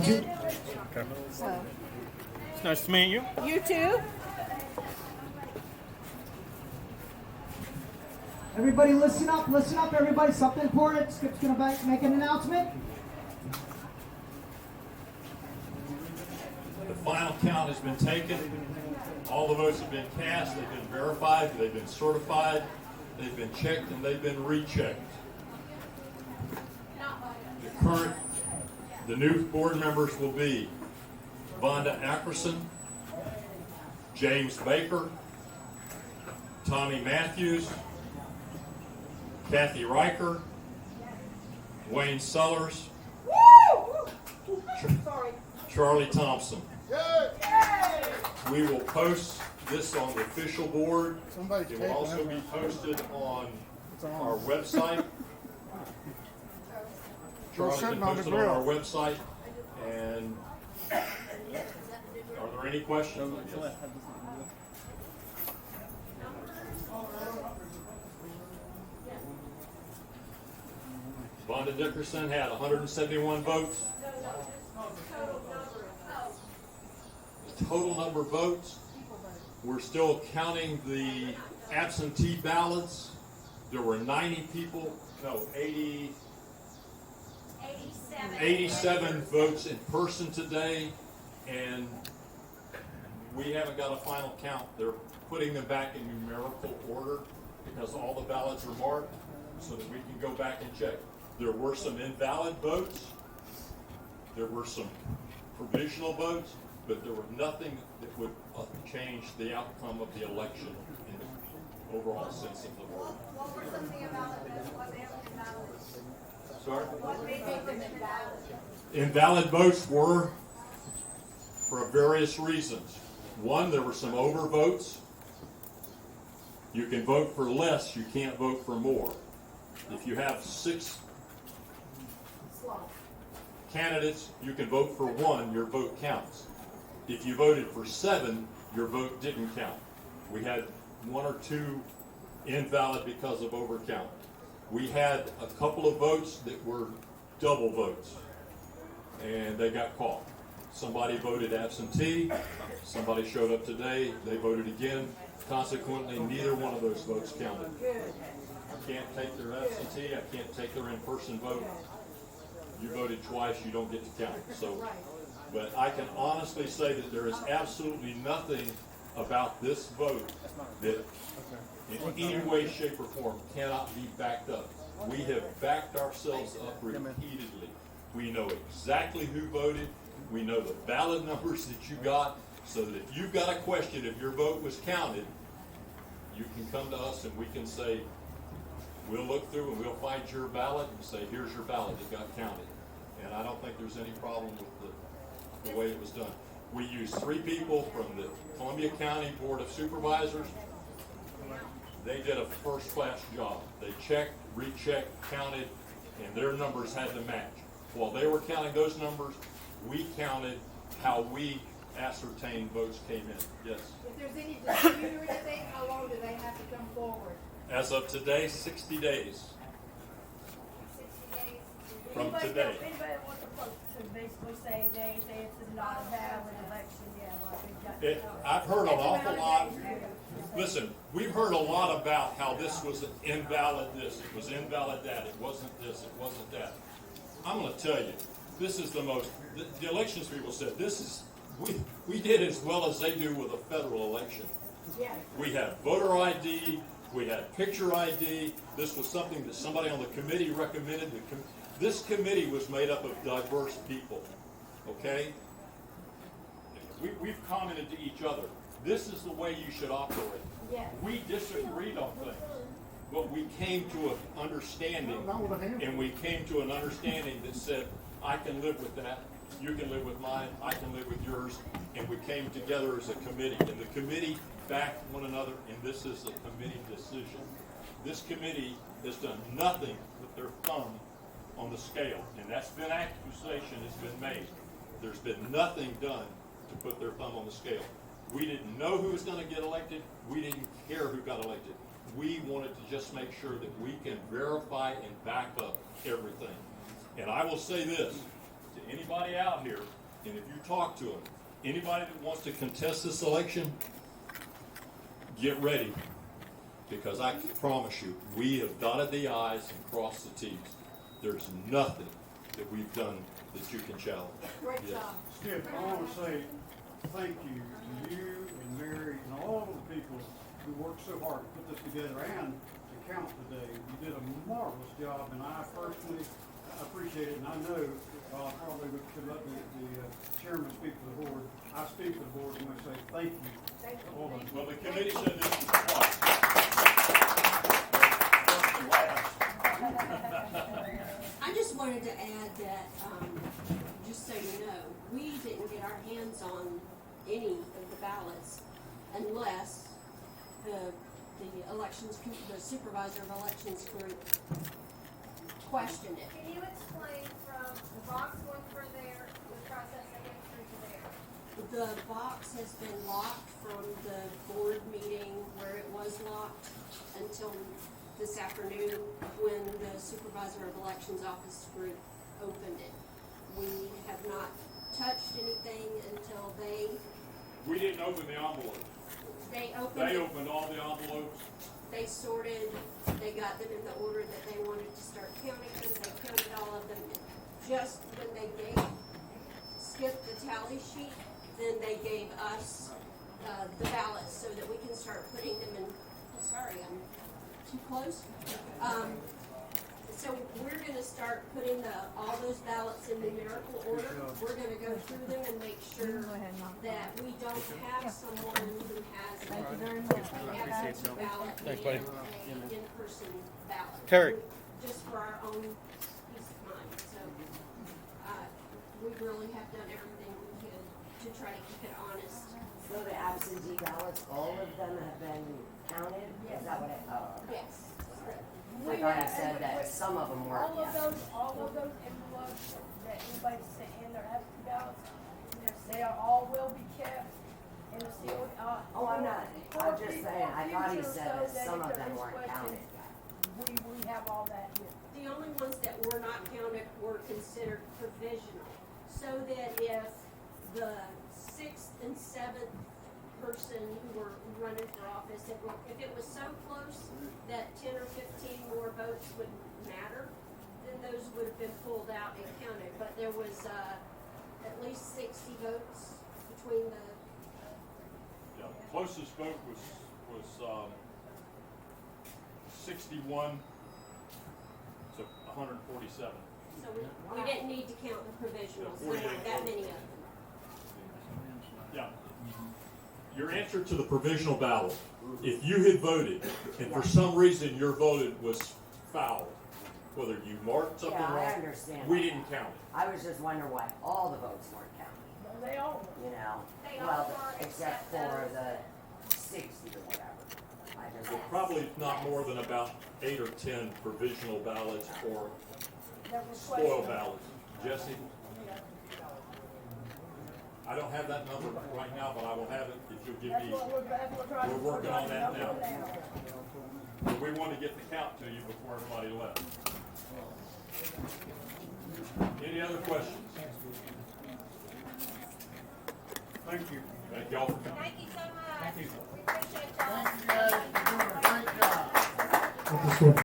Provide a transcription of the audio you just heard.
too. Okay. So, It's nice to meet you. you too? Everybody listen up, everybody. Something important. Skip's going to make an announcement. The final count has been taken. All the votes have been cast. They've been verified. They've been certified. They've been checked and they've been rechecked. The new board members will be Vonda Ackerson, James Baker, Tommy Matthews, Cathy Rieker, Wayne Sellers, Charlee Thompson. We will post this on the official board. It will also be posted on our website. Charlie can post it on our website. And are there any questions? Vonda Ackerson had 171 votes. The total number of votes, we're still counting the absentee ballots. There were 87 votes in person today, and we haven't got a final count. They're putting them back in numerical order because all the ballots are marked so that we can go back and check. There were some invalid votes. There were some provisional votes, but there was nothing that would change the outcome of the election in the overall sense of the word. What were some of the invalid votes? What made them invalid? Sorry? What made them invalid? Invalid votes were for various reasons. One, there were some overvotes. You can vote for less, you can't vote for more. If you have 6 candidates, you can vote for 1, your vote counts. If you voted for 7, your vote didn't count. We had 1 or 2 invalid because of overcount. We had a couple of votes that were double votes, and they got caught. Somebody voted absentee, somebody showed up today, they voted again. Consequently, neither one of those votes counted. I can't take their absentee, I can't take their in-person vote. You voted twice, you don't get to count. So, but I can honestly say that there is absolutely nothing about this vote that in any way, shape, or form cannot be backed up. We have backed ourselves up repeatedly. We know exactly who voted. We know the ballot numbers that you got, so that if you've got a question, if your vote was counted, you can come to us and we can say, we'll look through and we'll find your ballot and say, here's your ballot that got counted. And I don't think there's any problem with the way it was done. We used 3 people from the Columbia County Board of Supervisors. They did a first-class job. They checked, rechecked, counted, and their numbers had to match. While they were counting those numbers, we counted how we ascertained votes came in. Yes? If there's any dispute or anything, how long do they have to come forward? As of today, 60 days 60 days? from today. Anybody wants to basically say it's not a valid election, like we've got. I've heard an awful lot. Listen, we've heard a lot about how this was an invalid this, it was invalid that, it wasn't this, it wasn't that. I'm going to tell you, this is the most, the elections people said, this is, we did as well as they do with a federal election. Yeah. We had voter ID, we had picture ID, this was something that somebody on the committee recommended. This committee was made up of diverse people, okay? We've commented to each other, this is the way you should operate. Yeah. We disagreed on things, but we came to an understanding, and we came to an understanding that said, I can live with that, you can live with mine, I can live with yours, and we came together as a committee, and the committee backed one another, and this is a committee decision. This committee has done nothing with their thumb on the scale, and that's been accusation has been made. There's been nothing done to put their thumb on the scale. We didn't know who was going to get elected. We didn't care who got elected. We wanted to just make sure that we can verify and back up everything. And I will say this, to anybody out here, and if you talk to them, anybody that wants to contest this election, get ready. Because I can promise you, we have dotted the i's and crossed the t's. There's nothing that we've done that you can challenge. Great Yes. job. Skip, I want to say thank you to you and Mary and all of the people who worked so hard to put this together and to count today. You did a marvelous job, and I personally appreciate it. And I know I probably could let the chairman speak for the board. I speak for the board and I say thank you. Thank to you. all of you. Well, the committee said this was twice. I just wanted to add that, just so you know, we didn't get our hands on any of the ballots unless the the supervisor of elections group questioned it. Can you explain from the box going for there, the process that went through to there? The box has been locked from the board meeting where it was locked until this afternoon when the supervisor of elections office group opened it. We have not touched anything until We didn't open the envelope. they opened They it. opened all the envelopes. They sorted, they got them in the order that they wanted to start counting them, they counted all of them. Just when they skipped the tally sheet, then they gave us, the ballots so that we can start putting them in, sorry, I'm too close. So we're gonna start putting all those ballots in numerical order. We're gonna go through them and make sure that we don't have someone who has an absentee ballot and an in-person ballot. Terry. Just for our own peace of mind, so, we really have done everything we could to try to keep it honest. So the absentee ballots, all of them have been counted? Is that what it, oh, okay. Yes. I thought you said that some of them weren't All of yet. those envelopes that anybody sent in their absentee ballots, they are all will be kept in the sealed, Oh, I'm not, I'm just saying, I thought he said that some of them weren't counted. We have all that here. The only ones that were not counted were considered provisional, so that if the sixth and seventh person who were running for office, if it was so close that 10 or 15 more votes would matter, then those would have been pulled out and counted, but there was, at least 60 votes between the, Yeah, the closest vote was 61 to 147. so we didn't need to count the provisionals, there weren't that many of them. Yeah. Your answer to the provisional ballot, if you had voted and for some reason your vote was foul, whether you marked something Yeah, I wrong, understand we that. didn't count it. I was just wondering why all the votes weren't counted, They all, you know? They all Well, were, except except for those. the 60 or whatever. I just, But probably not more than about 8 or 10 provisional ballots or that was spoil questionable. ballots. Jesse? I don't have that number right now, but I will have it if you'll give That's me. what we're trying to. We're working on that now. now. We want to get the count to you before everybody left. Any other questions? Thank you. Thank y'all for coming. Thank